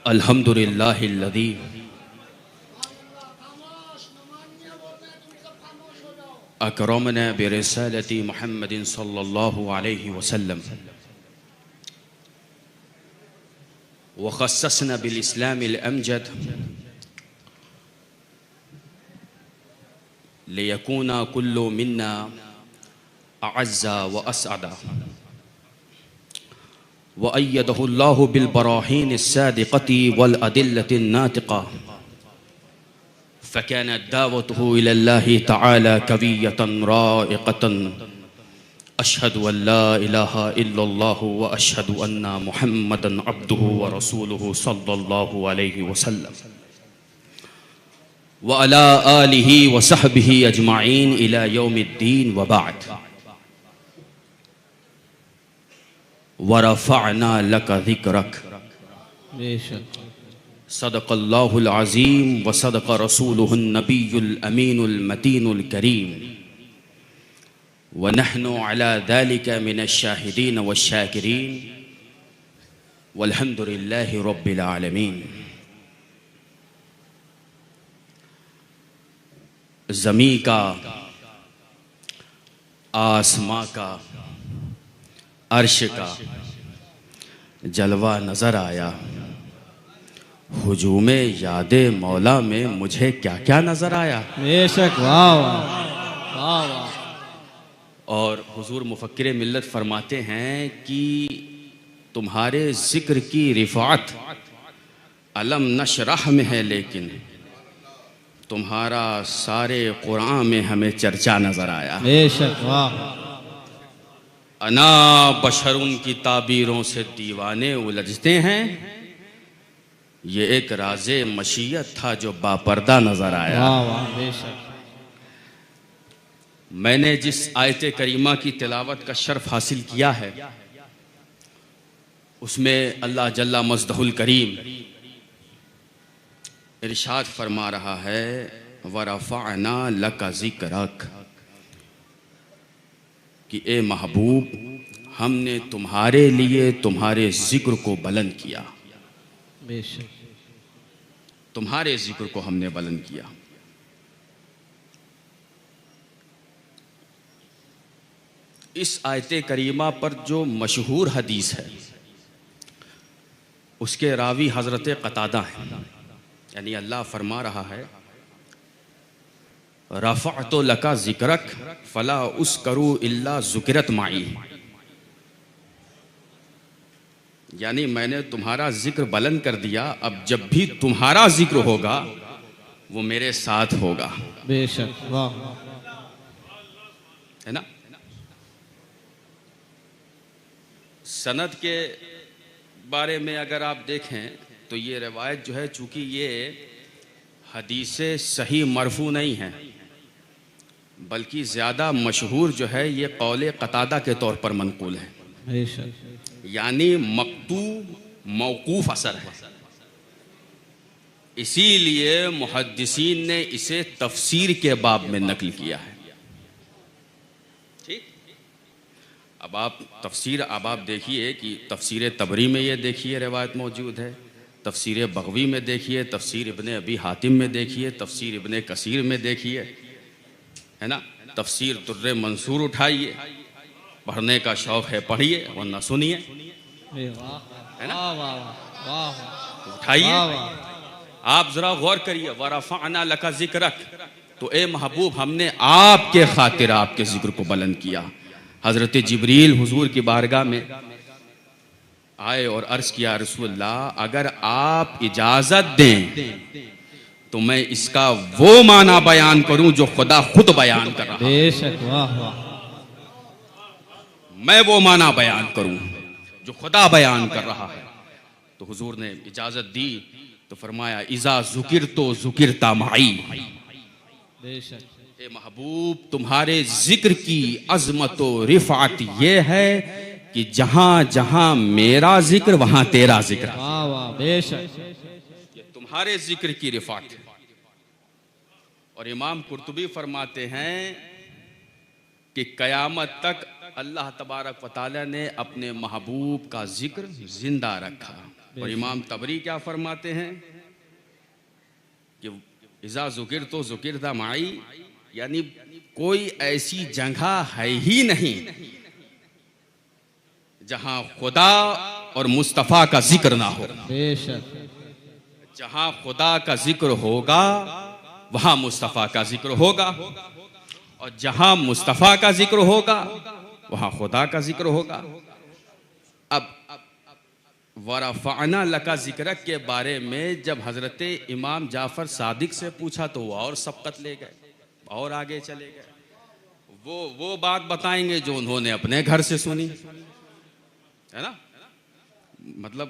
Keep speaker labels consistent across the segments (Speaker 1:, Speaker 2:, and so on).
Speaker 1: अल्हम्दुलिल्लाहिल्लज़ी अकरमना बिरिसालति मुहम्मदिन सल्लल्लाहु अलैहि वसल्लम व खस्ससना बिल इस्लामिल अमजद लियकूना कुल्लु मिन्ना अअज़्ज़ा व असअदा व अय्यदहुल्लाहु बिल बराहीनिस सादिक़ति वल अदिल्लतिन नातिक़ा फ़कानत दावतुहु इलल्लाहि तआला कविय्यतन राइक़तन अशहदु अल्ला इलाहा इल्लल्लाहु व अशहदु अन्ना मुहम्मदन अब्दुहु व रसूलुहु सल्लल्लाहु अलैहि वसल्लम व अला आलिहि व सहबिहि अजमाइन इला यौमिद्दीन व बाद व रफ़अना लका ज़िक्रक। सदक़ल्लाहुल अज़ीम व सदक़ रसूलुहुन नबियुल अमीनुल मतीनुल करीम व नहनु अला ज़ालिका मिनश शाहिदीन व शाकिरीन वल्हम्दुलिल्लाहि रब्बिल आलमीन। ज़मी का, आसमां का, अर्श का जलवा नज़र आया, हुजूमे यादे मौला में मुझे क्या क्या नज़र आया।
Speaker 2: बेशक, वाह वाह वाह वाह।
Speaker 1: और हुजूर मुफक्किर मिल्लत फरमाते हैं कि तुम्हारे ज़िक्र की रिफ़ात अलम नशरह में है, लेकिन तुम्हारा सारे कुरान में हमें चर्चा नज़र आया।
Speaker 2: बेशक, वाह।
Speaker 1: अना बशरुन की ताबीरों से दीवाने उलझते हैं, ये एक राज़े मशीयत था जो बापर्दा नज़र आया।
Speaker 2: वाह वाह, बेशक।
Speaker 1: मैंने जिस आयत करीमा की तिलावत का शर्फ हासिल किया है, उसमें अल्लाह जल्ला मज़दहुल करीम इरशाद फरमा रहा है, व रफ़अना लका ज़िक्रक, कि ए महबूब हमने तुम्हारे लिए तुम्हारे ज़िक्र को बुलंद किया।
Speaker 2: बेशक,
Speaker 1: तुम्हारे ज़िक्र को हमने बुलंद किया। इस आयत करीमा पर जो मशहूर हदीस है उसके रावी हज़रत क़तादा हैं। यानी अल्लाह फरमा रहा है, रफ़अतु लका ज़िक्रक फ़ला उस्करू इल्ला ज़ुकिरत माई, यानी मैंने तुम्हारा जिक्र बुलंद कर दिया, अब जब भी तुम्हारा जिक्र होगा वो मेरे साथ होगा।
Speaker 2: बेशक, वाह।
Speaker 1: है ना। सनद के बारे में अगर आप देखें तो ये रिवायत जो है, चूँकि ये हदीसे सही मरफू नहीं है, बल्कि ज़्यादा मशहूर जो है ये कौले क़तादा के तौर पर मनक़ूल है।
Speaker 2: बेशक,
Speaker 1: यानी मक्तू मौकूफ़ असर है, इसीलिए मुहद्दिसीन ने इसे तफसीर के बाब में नकल किया है। ठीक। अब आप देखिए कि तफसीर तबरी में ये देखिए रिवायत मौजूद है, तफसीर बग़वी में देखिए, तफसीर इब्ने अबी हातिम में देखिए, तफसीर इब्ने कसीर में देखिए, है ना। तफसीर दुर्रे मंसूर उठाइए, पढ़ने का शौक़ है पढ़िए, वरना सुनिए, है ना। उठाइए, आप ज़रा गौर करिए, व रफ़अना लका ज़िक्रक, तो ए महबूब हमने आपके खातिर आपके ज़िक्र को बुलंद किया। हज़रत जिब्रील हुजूर की बारगाह में आए और अर्ज़ किया, रसूलल्लाह अगर आप इजाज़त दें तो मैं इसका वो माना बयान करूं जो खुदा खुद बयान कर रहा है।
Speaker 2: बेशक, वाह वाह।
Speaker 1: मैं वो माना बयान करूं जो खुदा बयान कर रहा है। तो हुजूर ने इजाज़त दी तो फरमाया, इज़ा ज़ुकिरतो ज़ुकिरता माई।
Speaker 2: बेशक,
Speaker 1: ए महबूब तुम्हारे जिक्र की अज़मत व रिफ़ात ये है कि जहां जहां मेरा जिक्र वहां तेरा जिक्र।
Speaker 2: वाह वाह, बेशक।
Speaker 1: ये तुम्हारे जिक्र की रिफ़ात है। और इमाम कुर्तुबी फरमाते हैं कि क़यामत तक अल्लाह तबारक व तआला ने अपने महबूब का जिक्र जिंदा रखा। और इमाम तबरी क्या फरमाते हैं कि इज़ा ज़ुकिर तो ज़ुकिर दा माई, यानी कोई ऐसी जगह है ही नहीं जहां खुदा और मुस्तफ़ा का जिक्र ना हो।
Speaker 2: बेशक।
Speaker 1: जहां खुदा का जिक्र होगा वहां मुस्तफ़ा का जिक्र होगा, और जहां मुस्तफ़ा का जिक्र होगा वहां खुदा का जिक्र होगा। अब वरफ़अना लका ज़िक्रक के बारे में जब हजरत इमाम जाफर सादिक से पूछा तो वो और सबकत ले गए और आगे चले गए। वो बात बताएंगे जो उन्होंने अपने घर से सुनी, है ना। मतलब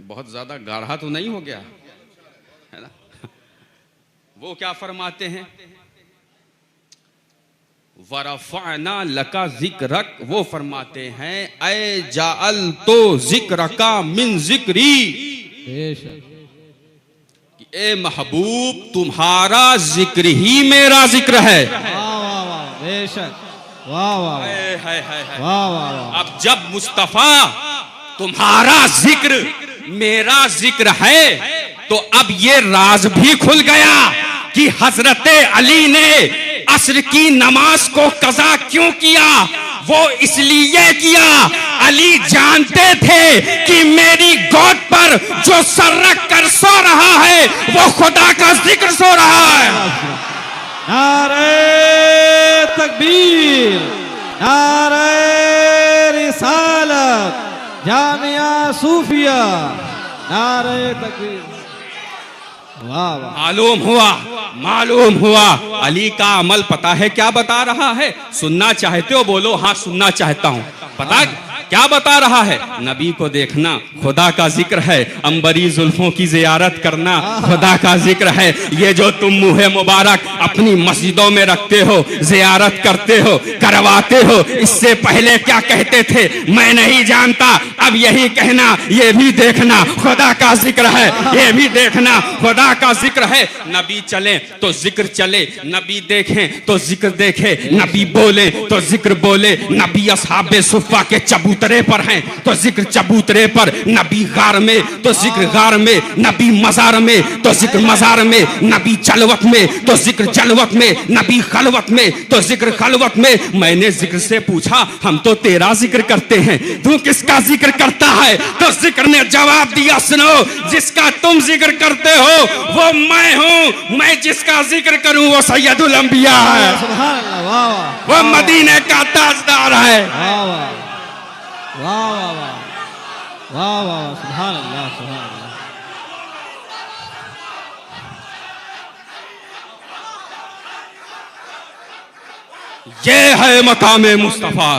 Speaker 1: बहुत ज्यादा गाढ़ा तो नहीं हो गया, है ना। वो क्या फरमाते हैं, वरफ़अना लका ज़िक्रक, वो फरमाते हैं ऐ जाअल तो ज़िक्र का मिन ज़िक्री, कि ए महबूब तुम्हारा जिक्र ही मेरा जिक्र है।
Speaker 2: बेशक। वाह वाह
Speaker 1: है।
Speaker 2: वाह वाह।
Speaker 1: अब जब मुस्तफ़ा तुम्हारा जिक्र मेरा जिक्र है तो अब ये राज भी खुल गया कि हजरत अली ने असर की नमाज को कज़ा क्यों किया। वो इसलिए किया, अली जानते थे कि मेरी गोद पर जो सर रख कर सो रहा है वो खुदा का जिक्र सो रहा है।
Speaker 2: नारे तकबीर, नारे रिसालत, जामिया सूफिया, नारे तकबीर। वाह वाह।
Speaker 1: मालूम हुआ अली का अमल पता है क्या बता रहा है। सुनना चाहते हो बोलो हाँ सुनना चाहता हूँ। पता क्या बता रहा है, नबी को देखना खुदा का जिक्र है, अंबरी जुल्फों की जियारत करना खुदा का जिक्र है। ये जो तुम मुँह मुबारक अपनी मस्जिदों में रखते हो, जियारत करते हो, करवाते हो, इससे पहले क्या कहते थे मैं नहीं जानता, अब यही कहना, ये भी देखना खुदा का जिक्र है, ये भी देखना खुदा का जिक्र है। नबी चले तो जिक्र चले, नबी देखें तो जिक्र देखे, नबी बोले तो जिक्र बोले। नबी असहाबे सुफ़ा के चबूतरे पर हैं तो जिक्र चबूतरे पर, नबी गार में तो जिक्र गार में, नबी मजार में तो जिक्र मजार में, नबी जलवत में तो जिक्र जलवत में, नबी खलवत में तो जिक्र खलवत में। मैंने जिक्र से पूछा हम तो तेरा जिक्र करते हैं, तू किसका जिक्र करता है। तो जिक्र ने जवाब दिया सुनो, जिसका तुम जिक्र करते हो वो मैं हूँ, मैं जिसका जिक्र करूँ वो सैयदुल अंबिया है, वो मदीने का ताजदार है।
Speaker 2: वाह वाह वाह वाह, सुभान अल्लाह सुभान अल्लाह।
Speaker 1: ये है मकामे मुस्तफ़ा,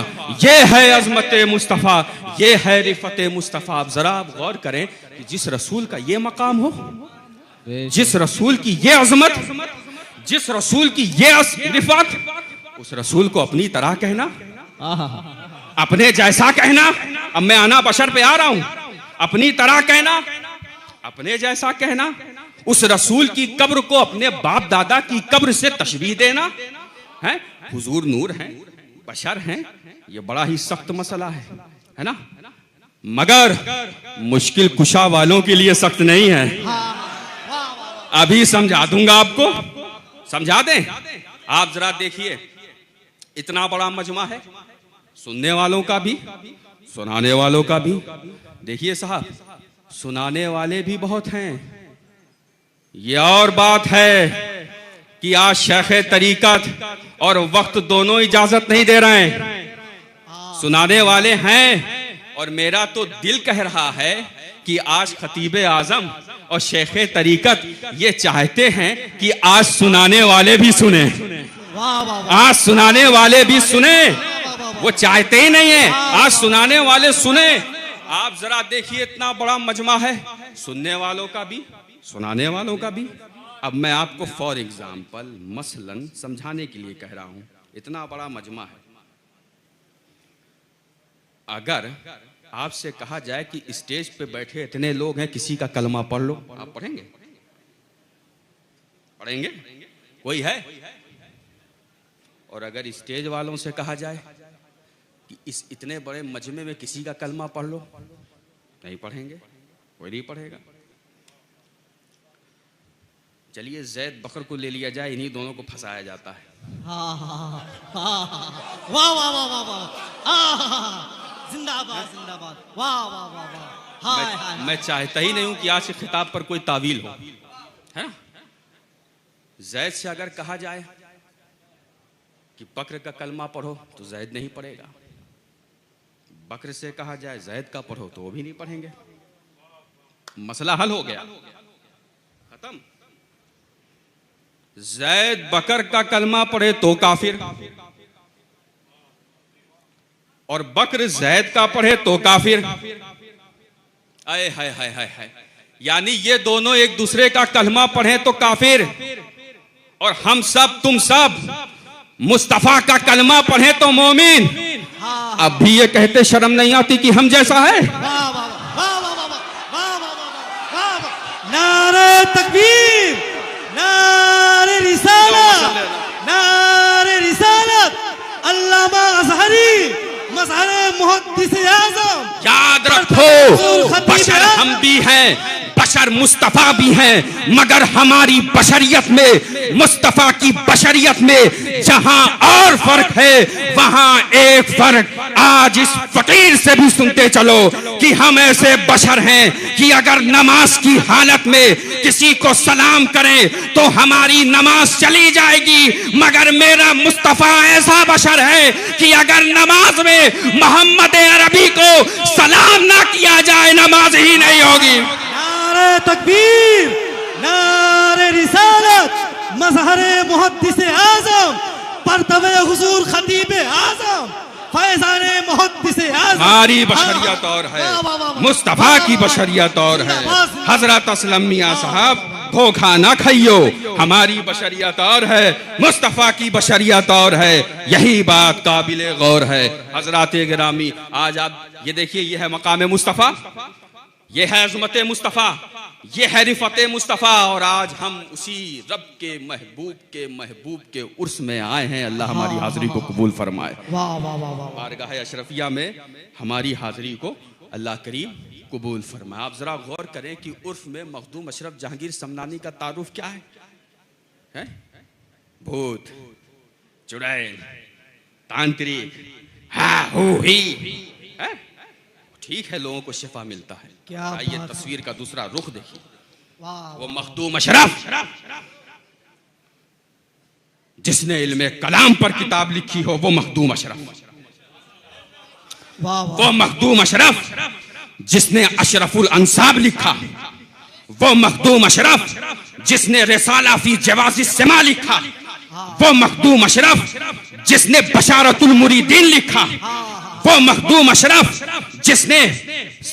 Speaker 1: ये है अजमत मुस्तफ़ा, ये है रिफत मुस्तफ़ा। अब जरा आप गौर करें कि जिस रसूल का ये मकाम हो, जिस रसूल की ये अजमत, जिस रसूल की ये रिफत, उस रसूल को अपनी तरह कहना, अपने जैसा कहना। अब मैं आना बशर पे आ रहा हूं, अपनी तरह कहना, अपने जैसा कहना। उस रसूल की कब्र को अपने बाप दादा की कब्र से तशबीह देना है। हुजूर नूर हैं, बशर हैं, ये बड़ा ही सख्त मसला है ना। मगर मुश्किल कुशा वालों के लिए सख्त नहीं है। अभी समझा दूंगा आपको, समझा दें। आप जरा देखिए, इतना बड़ा मजमा है, सुनने वालों का भी सुनाने वालों का भी। देखिए साहब, सुनाने वाले भी बहुत हैं। ये और बात है कि आज शेख तरीकत और वक्त दोनों इजाजत नहीं दे रहे हैं। सुनाने वाले हैं और मेरा तो दिल कह रहा है कि आज खतीब आजम और शेख तरीकत ये चाहते हैं कि आज सुनाने वाले भी सुने, आज सुनाने वाले भी सुने। वो चाहते ही नहीं है आज सुनाने वाले सुने। आप जरा देखिए, इतना बड़ा मजमा है, सुनने वालों का भी सुनाने वालों का भी। अब मैं आपको फॉर एग्जाम्पल मसलन समझाने के लिए कह रहा हूं, इतना बड़ा मजमा है। अगर आपसे कहा जाए कि स्टेज पे बैठे इतने लोग हैं, किसी का कलमा पढ़ लो, आप पढ़ेंगे? पढ़ेंगे? कोई है? और अगर स्टेज वालों से कहा जाए कि इस इतने बड़े मजमे में किसी का कलमा पढ़ लो, नहीं पढ़ेंगे। कोई नहीं पढ़ेगा। चलिए जैद बकर को ले लिया जाए, इन्हीं दोनों को फंसाया जाता है।
Speaker 2: हाँ हाँ हाँ हाँ, वाह वाह वाह वाह वाह, जिंदाबाद जिंदाबाद, वाह वाह वाह वाह, हाय हाय।
Speaker 1: मैं चाहता ही नहीं हूं कि आज के खिताब पर कोई तावील हो, है ना। जैद से अगर कहा जाए कि बकर का कलमा पढ़ो तो जैद नहीं पढ़ेगा, बकर से कहा जाए जैद का पढ़ो तो वो भी नहीं पढ़ेंगे। मसला हल हो गया, खत्म। जैद बकर का कलमा पढ़े तो काफिर, और बकर जैद का पढ़े तो काफिर। आए हाय हाय हाय हाय, यानी ये दोनों एक दूसरे का कलमा पढ़े तो काफिर, और हम सब तुम सब मुस्तफा का कलमा पढ़े तो मोमिन। अब भी ये कहते शर्म नहीं आती कि हम जैसा है।
Speaker 2: नारे तकबीर, नारे रिसालत, नारे रिसालत, अल्लामा अज़हरी मज़हर मुहद्दिस आज़म।
Speaker 1: याद रखो, बशर हम भी हैं, बशर मुस्तफा भी हैं, मगर हमारी बशरियत में, मुस्तफा की बशरियत में जहां और फर्क है वहां एक फर्क आज इस फकीर से भी सुनते चलो कि हम ऐसे बशर हैं कि अगर नमाज की हालत में किसी को सलाम करें तो हमारी नमाज चली जाएगी, मगर मेरा मुस्तफा ऐसा बशर है कि अगर नमाज में मोहम्मद अरबी को सलाम ना किया जाए नमाज ही नहीं होगी।
Speaker 2: नारे तकबीर, नारे रिसालत, मज़हर मुहद्दिस आज़म, परतवे हुजूर खतीब आज़म, फैज़ाने मुहद्दिस आज़म।
Speaker 1: हमारी बशरियत और है, मुस्तफा की बशरियत और है। हजरत असलम मियां साहब धोखा ना खाइयो, हमारी बशरियत और है, मुस्तफा की बशरियत और है। यही बात काबिले गौर है। हजरात गिरामी, आज आप ये देखिए, ये है मकाम मुस्तफा, ये है अज़मत मुस्तफा, ये है रिफत मुस्तफा, और आज हम उसी रब के महबूब के उर्स में आए हैं। अल्लाह हमारी हाजिरी को कबूल फरमाए।
Speaker 2: वाह वाह वाह वाह।
Speaker 1: बारगाह अशरफिया में हमारी हाजिरी को अल्लाह करीम कबूल फरमाए। आप जरा गौर करें कि उर्फ में मखदूम अशरफ जहांगीर समनानी का तारुफ क्या है? भूत, चुड़ैल, तांत्रिक, है? ठीक है, लोगों को शिफा मिलता है। ये तस्वीर का दूसरा रुख देखिए, वो मखदूम अशरफ जिसने इल्मे कलाम पर किताब लिखी हो, वो मखदूम अशरफ, वो मखदूम अशरफ जिसने अशरफुल अंसाब लिखा, वो मखदूम अशरफ जिसने रिसाला फी जवाज़ि सिमा लिखा, वो मखदूम अशरफ जिसने बशारतुल मुरीदीन लिखा, वो मखदूम अशरफ जिसने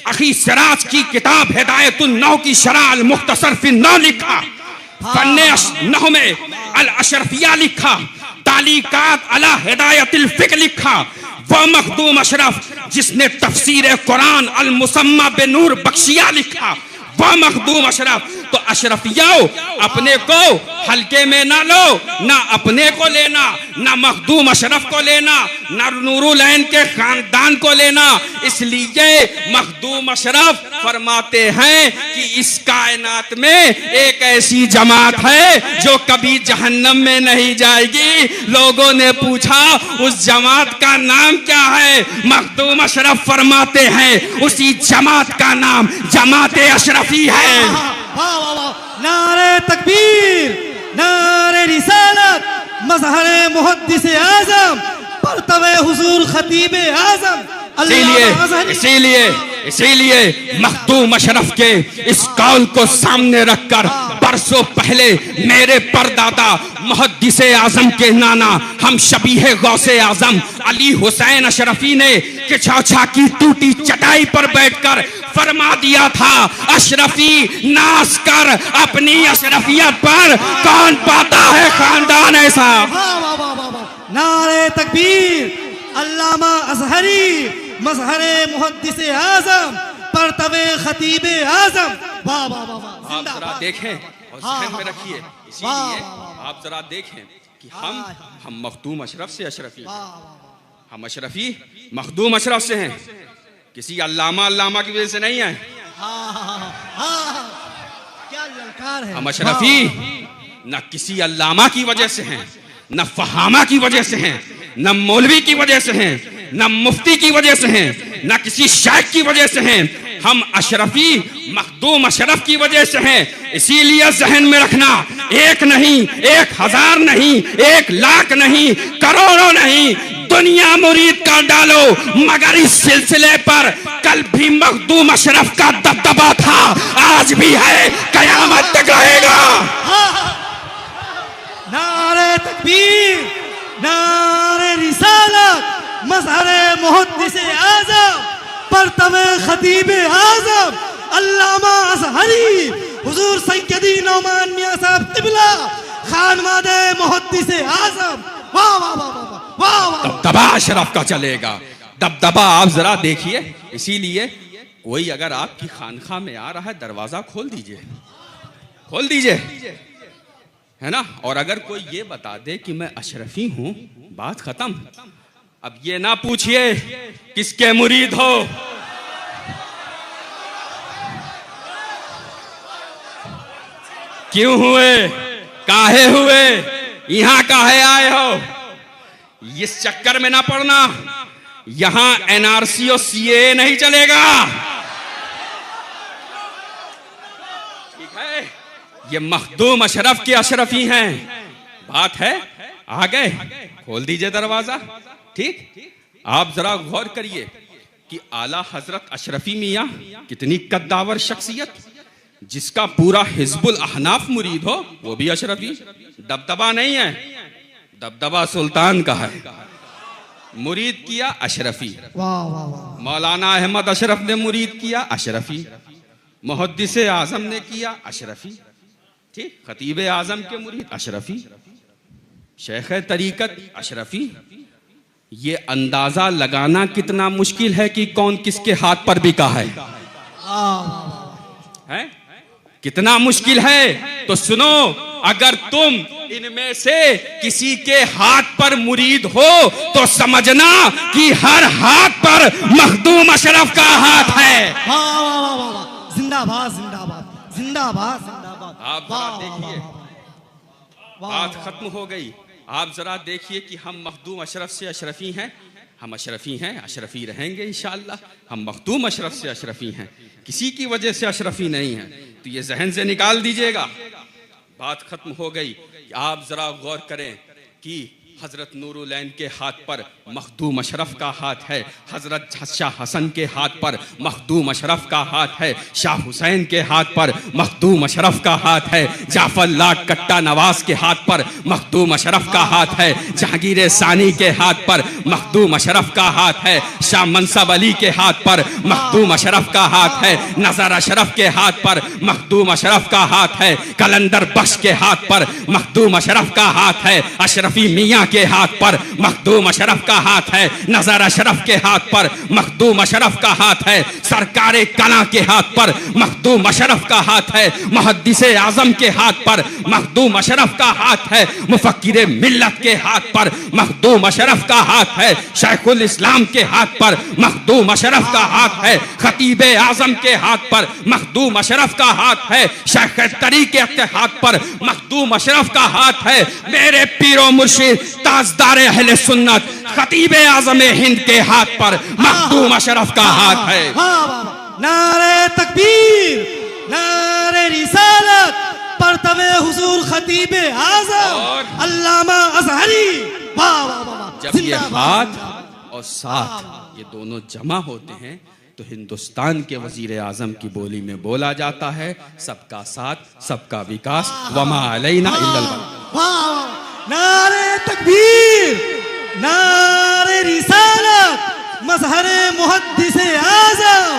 Speaker 1: अखी सिराज की किताब हिदायतुन नौ की शरह अल मुख्तसर फी नौ लिखा, फन्ने नौ में अल अशरफिया लिखा, तालीकात अला हिदायतिल फिक्र लिखा, वो मखदूम अशरफ जिसने तफसीर कुरान अल मुसम्मा बेनूर बख्शिया लिखा, वो मखदूम अशरफ। तो अशरफियाओ, अपने को हल्के में ना लो, ना अपने को लेना, ना मखदूम अशरफ को लेना, ना नूरुलैन के खानदान को लेना। इसलिए मखदूम अशरफ फरमाते हैं कि इस कायनात में एक ऐसी जमात है जो कभी जहन्नम में नहीं जाएगी। लोगों ने पूछा उस जमात का नाम क्या है? मखदूम अशरफ फरमाते हैं उसी जमात का नाम जमात अशरफी है।
Speaker 2: नारे तकबीर, नारे रिसालत, मज़हर मुहद्दिस आज़म, परतवे हुजूर खतीब आज़म।
Speaker 1: इसीलिए मखदूम अशरफ के इस कौल को सामने रखकर बरसों पहले मेरे परदादा मुहद्दिस आज़म के नाना हम शबीह गौसे आज़म अली हुसैन अशरफी ने किछौछा की टूटी चटाई पर बैठकर फरमा दिया था, अशरफी नाश कर अपनी अशरफियत पर, कौन पाता है खानदान ऐसा।
Speaker 2: नारे तकबीर, अल्लामा अज़हरी मज़हरे मुहद्दिस आज़म, परतवे खतीब आज़म। वाह वाह वाह।
Speaker 1: आप जरा देखें और ज़हन में रखिए, इसीलिए आप जरा देखें कि हम मखदूम अशरफ से अशरफी, हम अशरफी मखदूम अशरफ से हैं, किसी अल्लामा की वजह से नहीं है।
Speaker 2: ललकार है।
Speaker 1: हम अशरफी न किसी अल्लामा की वजह से हैं, न फहामा की वजह से हैं, न मौलवी की वजह से हैं, न मुफ्ती की वजह से हैं, न किसी शायख की वजह से हैं। हम अशरफी मखदूम अशरफ की वजह से हैं। इसीलिए जहन में रखना, एक नहीं, 1000 नहीं, 1 लाख नहीं, करोड़ों नहीं, दुनिया मुरीद का डालो, मगर इस सिलसिले पर कल भी मखदूम अशरफ का दबदबा था, आज भी है, कयामत तक रहेगा।
Speaker 2: नारे तकबीर, नारे रिसालत, मज़हरे मुहद्दिसे आज़म, परतवे खतीबे आज़म, अल्लामा अज़हरी, हुजूर सैयदी नौमान मियां साहब क़िबला, खानवादे मुहद्दिसे आज़म। वाह वाह वाह वाह वाह वाह।
Speaker 1: दबदबा अशरफ का चलेगा, दबदबा आप जरा देखिए। इसीलिए कोई अगर आपकी खानखा में आ रहा है, दरवाजा खोल दीजिए, खोल दीजिए, है ना। और अगर कोई ये बता दे कि मैं अशरफी हूं, बात खत्म। अब ये ना पूछिए किसके मुरीद हो, क्यों हुए, काहे हुए, यहां काहे आए हो, इस चक्कर में ना पड़ना। यहां एनआरसी और सीए नहीं चलेगा, ठीक है। ये मखदूम अशरफ के अशरफी हैं, बात है। आ गए, खोल दीजिए दरवाजा, ठीक। आप जरा गौर करिए कि आला हजरत अशरफी मियां कितनी कद्दावर शख्सियत, जिसका पूरा हिजबुल अहनाफ मुरीद हो, वो भी अशरफी। दबदबा नहीं है, दबदबा सुल्तान का है। मुरीद किया अशरफी,
Speaker 2: वाह वाह वाह।
Speaker 1: मौलाना अहमद अशरफ ने मुरीद किया अशरफी, मुहद्दिसे आजम ने किया अशरफी, ठीक। खतीबे आजम के मुरीद अशरफी, शेख तरीकत अशरफी। ये अंदाजा लगाना कितना मुश्किल है कि कौन किसके हाथ पर बिका है, कितना मुश्किल है। तो सुनो, अगर तुम इनमें से किसी के हाथ पर मुरीद हो तो समझना कि हर हाथ पर मखदूम अशरफ का हाथ है।
Speaker 2: जिंदाबाद जिंदाबाद जिंदाबाद जिंदाबाद।
Speaker 1: आप जरा देखिए, बात खत्म हो गई। आप जरा देखिए कि हम मखदूम अशरफ से अशरफी हैं, हम अशरफी हैं, अशरफी रहेंगे इंशाअल्लाह। हम मखदूम अशरफ से अशरफी हैं, किसी की वजह से अशरफी नहीं है। तो ये जहन से निकाल दीजिएगा, बात खत्म हो गई। आप जरा गौर करें कि हजरत नूरुलैन के हाथ पर मखदूम अशरफ का हाथ है, हजरत शाह हसन के हाथ पर मखदूम अशरफ का हाथ है, शाह हुसैन के हाथ पर मखदूम अशरफ का हाथ है, जाफर लाट कट्टा नवाज के हाथ पर मखदूम अशरफ का हाथ है, जहांगीर सानी के हाथ पर मखदूम अशरफ का हाथ है, शाह मनसब अली के हाथ पर मखदूम अशरफ का हाथ है, नजर अशरफ के हाथ पर मखदूम अशरफ का हाथ है, कलंदर बख्श के हाथ पर मखदूम अशरफ का हाथ है, अशरफी मियाँ के हाथ पर मखदूम अशरफ का हाथ है, नजर अशरफ के हाथ पर मखदूम अशरफ का हाथ है, सरकारे कला के हाथ पर मखदूम अशरफ का हाथ है, मुहद्दिसे आजम के हाथ पर मखदूम अशरफ का हाथ है, मुफक्किरे मिल्लत के हाथ पर मखदूम अशरफ का हाथ है, शेखुल इस्लाम के हाथ पर मखदूम अशरफ का हाथ है, खतीबे आजम के हाथ पर मखदूम अशरफ का हाथ है, शेख तरीके के हाथ पर मखदूम अशरफ का हाथ है। मेरे पीरो मुर्शिद ताजदार अहले सुन्नत खतीबे आज़म हिंद के हाथ पर मखदूम अशरफ का हाथ है।
Speaker 2: नारे तकबीर, नारे रिसालत, परतवे हुजूर खतीबे आज़म अल्लामा अज़हरी। वाह वाह वाह।
Speaker 1: जब ये हाथ और साथ ये दोनों जमा होते हैं तो हिंदुस्तान के वजीर आजम की बोली में बोला जाता है, सबका साथ सबका विकास, वमा अलैना इल्लल बलाग।
Speaker 2: नारे तकबीर, नारे रिसालत, मज़हरे मुहद्दिसे आज़म,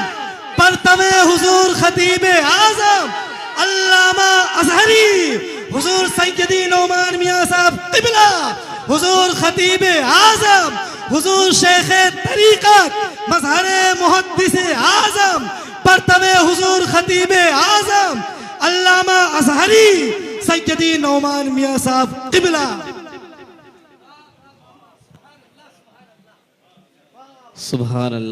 Speaker 2: परतवे हुजूर खतीबे आज़म अल्लामा अज़हरी, हुजूर सैयदी नौमान मियां साहब क़िबला, हुजूर खतीबे आज़म, हुजूर शेख तरीक़त, मज़हरे मुहद्दिसे आज़म, परतवे हुजूर खतीबे आज़म अल्लामा अज़हरी, सैयदी नौमान मियां साहब क़िबला। सुभान अल्लाह।